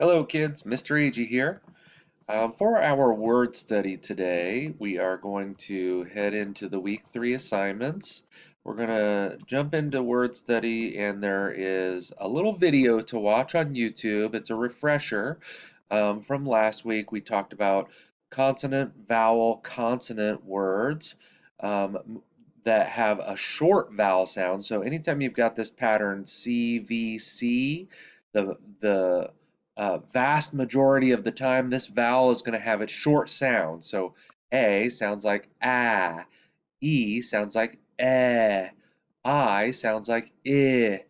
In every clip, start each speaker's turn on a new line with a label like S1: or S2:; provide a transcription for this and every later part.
S1: Hello kids, Mr. Agee here. For our word study today, we are going to head into the week 3 assignments. We're going to jump into word study and there is a little video to watch on YouTube. It's a refresher. From last week. We talked about consonant, vowel, consonant words that have a short vowel sound. So anytime you've got this pattern CVC, the vast majority of the time, this vowel is going to have its short sound. So A sounds like ah, E sounds like eh, I sounds like I,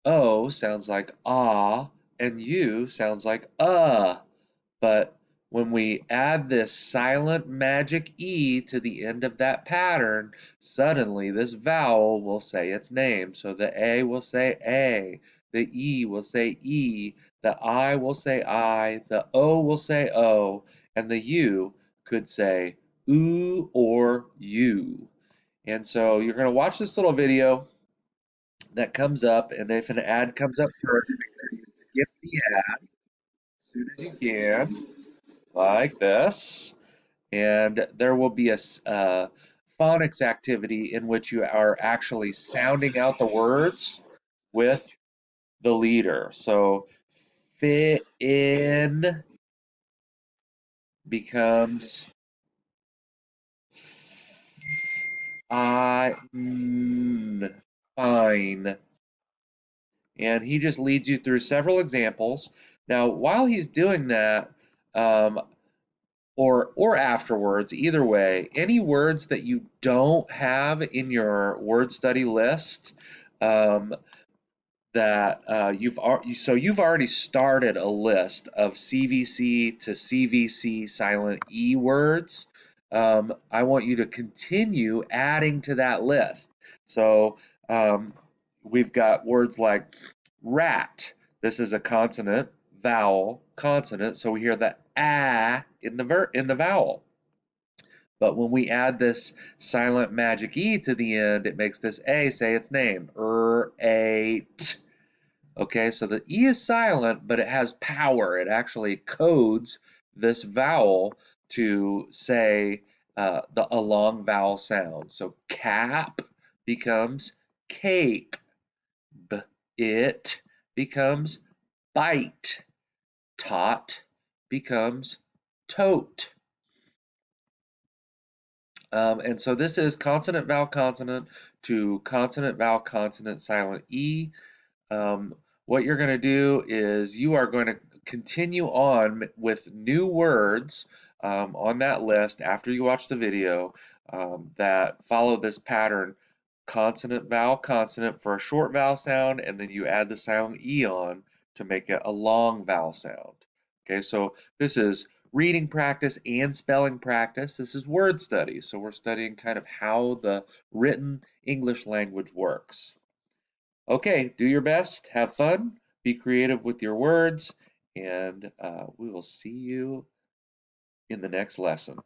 S1: O sounds like ah, and U sounds like But when we add this silent magic E to the end of that pattern, suddenly this vowel will say its name. So the A will say A, the E will say E, the I will say I, the O will say O, and the U could say oo or you. And so you're going to watch this little video that comes up, and if an ad comes up first, make sure you skip the ad as soon as you can, like this. And there will be a phonics activity in which you are actually sounding out the words with the leader. So fit in becomes fine. And he just leads you through several examples. Now, while he's doing that, um, or afterwards, either way, any words that you don't have in your word study list, um, that you've already started a list of CVC to CVC silent E words. I want you to continue adding to that list. So um, we've got words like rat. This is a consonant, vowel, consonant. So we hear the ah in the vowel. But when we add this silent magic E to the end, it makes this A say its name. Ate. Okay, so the E is silent, but it has power. It actually codes this vowel to say a long vowel sound. So cap becomes cape. It becomes bite. Tot becomes tote. And so this is consonant vowel consonant to consonant vowel consonant silent E. Um, what you're going to do is you are going to continue on with new words on that list after you watch the video that follow this pattern consonant vowel consonant for a short vowel sound, and then you add the silent E on to make it a long vowel sound. Okay, so this is reading practice and spelling practice. This is word study, so we're studying kind of how the written English language works. Okay, do your best, have fun, be creative with your words, and we will see you in the next lesson.